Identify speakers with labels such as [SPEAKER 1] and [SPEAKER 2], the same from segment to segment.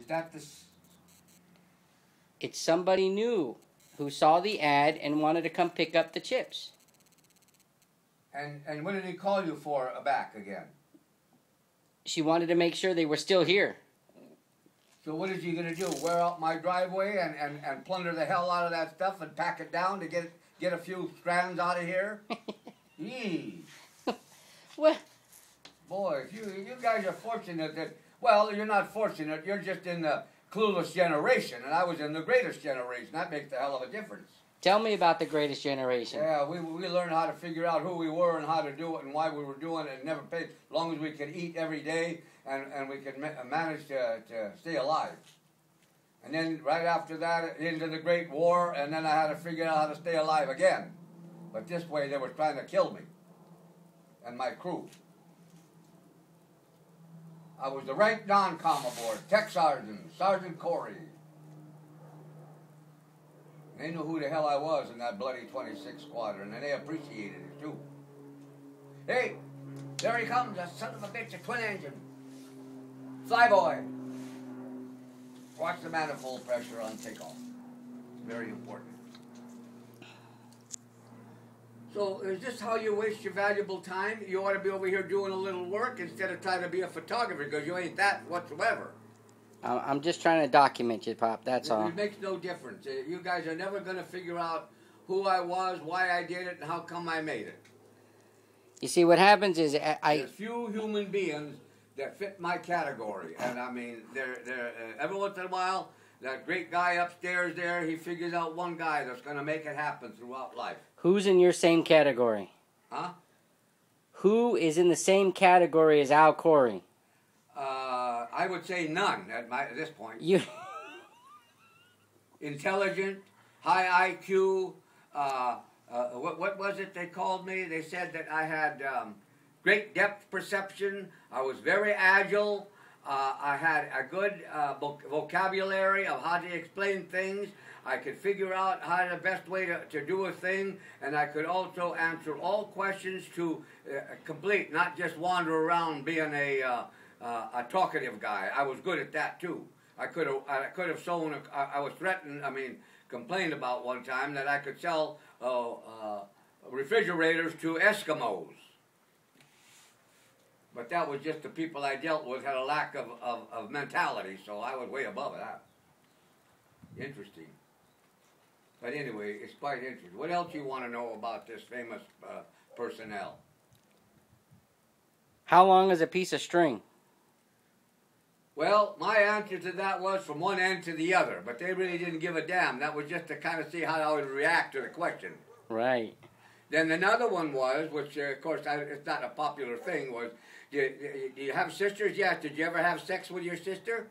[SPEAKER 1] that this?
[SPEAKER 2] It's somebody new who saw the ad and wanted to come pick up the chips.
[SPEAKER 1] And what did he call you for back again?
[SPEAKER 2] She wanted to make sure they were still here.
[SPEAKER 1] So what is he going to do? Wear out my driveway and plunder the hell out of that stuff and pack it down to get a few strands out of here? Yee.
[SPEAKER 2] What?
[SPEAKER 1] Boy, if you guys are fortunate that, well, you're not fortunate. You're just in the clueless generation, and I was in the greatest generation. That makes a hell of a difference.
[SPEAKER 2] Tell me about the greatest generation.
[SPEAKER 1] Yeah, we learned how to figure out who we were and how to do it and why we were doing it and never paid, as long as we could eat every day and we could manage to stay alive. And then right after that, into the Great War, and then I had to figure out how to stay alive again. But this way, they were trying to kill me and my crew. I was the rank non-com aboard, Tech Sergeant, Sergeant Corey. They knew who the hell I was in that bloody 26 Squadron, and they appreciated it, too. Hey, there he comes, that son of a bitch, a twin engine. Flyboy. Watch the manifold pressure on takeoff. It's very important. So, is this how you waste your valuable time? You ought to be over here doing a little work instead of trying to be a photographer, because you ain't that whatsoever.
[SPEAKER 2] I'm just trying to document you, Pop. That's all.
[SPEAKER 1] It makes no difference. You guys are never going to figure out who I was, why I did it, and how come I made it.
[SPEAKER 2] You see, what happens is
[SPEAKER 1] There's few human beings that fit my category, and I mean, they're every once in a while, that great guy upstairs there, he figures out one guy that's going to make it happen throughout life.
[SPEAKER 2] Who's in your same category?
[SPEAKER 1] Huh?
[SPEAKER 2] Who is in the same category as Al Corey?
[SPEAKER 1] I would say none at this point.
[SPEAKER 2] You.
[SPEAKER 1] Intelligent, high IQ. What was it they called me? They said that I had great depth perception. I was very agile. I had a good vocabulary of how to explain things. I could figure out how the best way to do a thing, and I could also answer all questions to complete, not just wander around being a talkative guy. I was good at that too. I could have sold. I was threatened. I mean, complained about one time that I could sell refrigerators to Eskimos. But that was just the people I dealt with had a lack of mentality, so I was way above that. Interesting. But anyway, it's quite interesting. What else you want to know about this famous personnel?
[SPEAKER 2] How long is a piece of string?
[SPEAKER 1] Well, my answer to that was from one end to the other, but they really didn't give a damn. That was just to kind of see how I would react to the question.
[SPEAKER 2] Right.
[SPEAKER 1] Then another one was, which of course it's not a popular thing, was, do you have sisters? Yes. Did you ever have sex with your sister?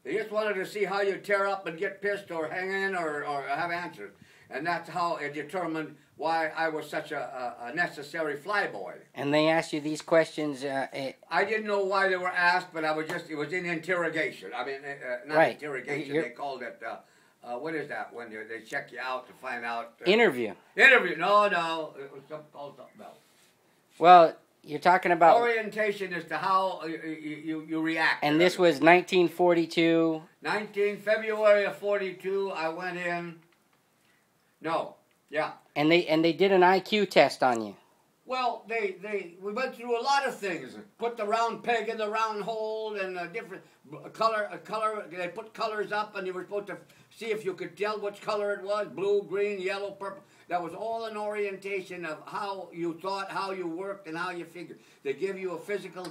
[SPEAKER 1] They just wanted to see how you tear up and get pissed or hang in or have answers. And that's how it determined why I was such a necessary flyboy.
[SPEAKER 2] And they asked you these questions.
[SPEAKER 1] I didn't know why they were asked, but it was in interrogation. I mean, not
[SPEAKER 2] right.
[SPEAKER 1] Interrogation, they called it, what is that, when they check you out to find out?
[SPEAKER 2] Interview.
[SPEAKER 1] Interview, no, it was called something else.
[SPEAKER 2] Well, you're talking about...
[SPEAKER 1] Orientation as to how you react.
[SPEAKER 2] And this was 1942?
[SPEAKER 1] February of 42, I went in. No, yeah.
[SPEAKER 2] And they did an IQ test on you.
[SPEAKER 1] Well, we went through a lot of things. Put the round peg in the round hole and a different color. They put colors up, and you were supposed to see if you could tell which color it was: blue, green, yellow, purple. That was all an orientation of how you thought, how you worked, and how you figured. They give you a physical.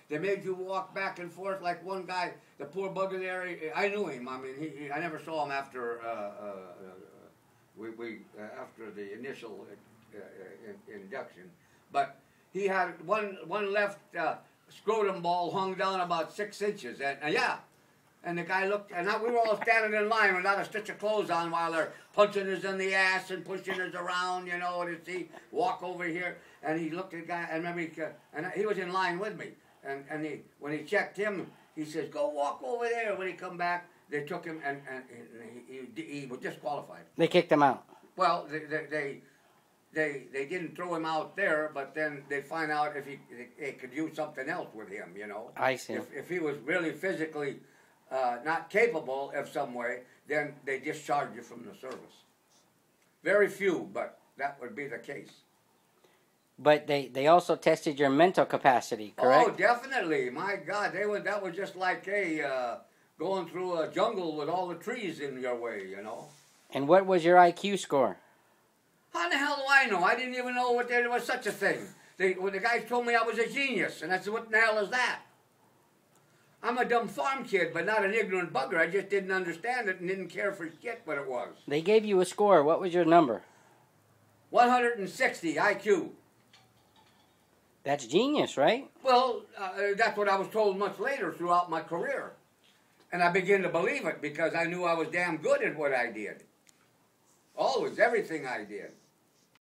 [SPEAKER 1] They made you walk back and forth like one guy, the poor bugger there. I knew him. I mean, I never saw him after after the initial induction. But he had one left scrotum ball hung down about 6 inches, and the guy looked, and we were all standing in line without a stitch of clothes on while they're punching us in the ass and pushing us around, you know, and he walk over here, and he looked at the guy, and remember, he was in line with me, and when he checked him, he says, "Go walk over there." When he come back, they took him, and he was disqualified.
[SPEAKER 2] They kicked him out.
[SPEAKER 1] Well, they didn't throw him out there, but then they find out if they could use something else with him, you know.
[SPEAKER 2] I see.
[SPEAKER 1] If he was really physically not capable of some way, then they discharge you from the service. Very few, but that would be the case.
[SPEAKER 2] But they also tested your mental capacity, correct?
[SPEAKER 1] Oh, definitely. My God, that was just like going through a jungle with all the trees in your way, you know.
[SPEAKER 2] And what was your IQ score?
[SPEAKER 1] How the hell do I know? I didn't even know there was such a thing. When the guys told me I was a genius, and I said, what the hell is that? I'm a dumb farm kid, but not an ignorant bugger. I just didn't understand it and didn't care for shit what it was.
[SPEAKER 2] They gave you a score. What was your number?
[SPEAKER 1] 160 IQ.
[SPEAKER 2] That's genius, right?
[SPEAKER 1] Well, that's what I was told much later throughout my career. And I began to believe it because I knew I was damn good at what I did. Always, everything I did.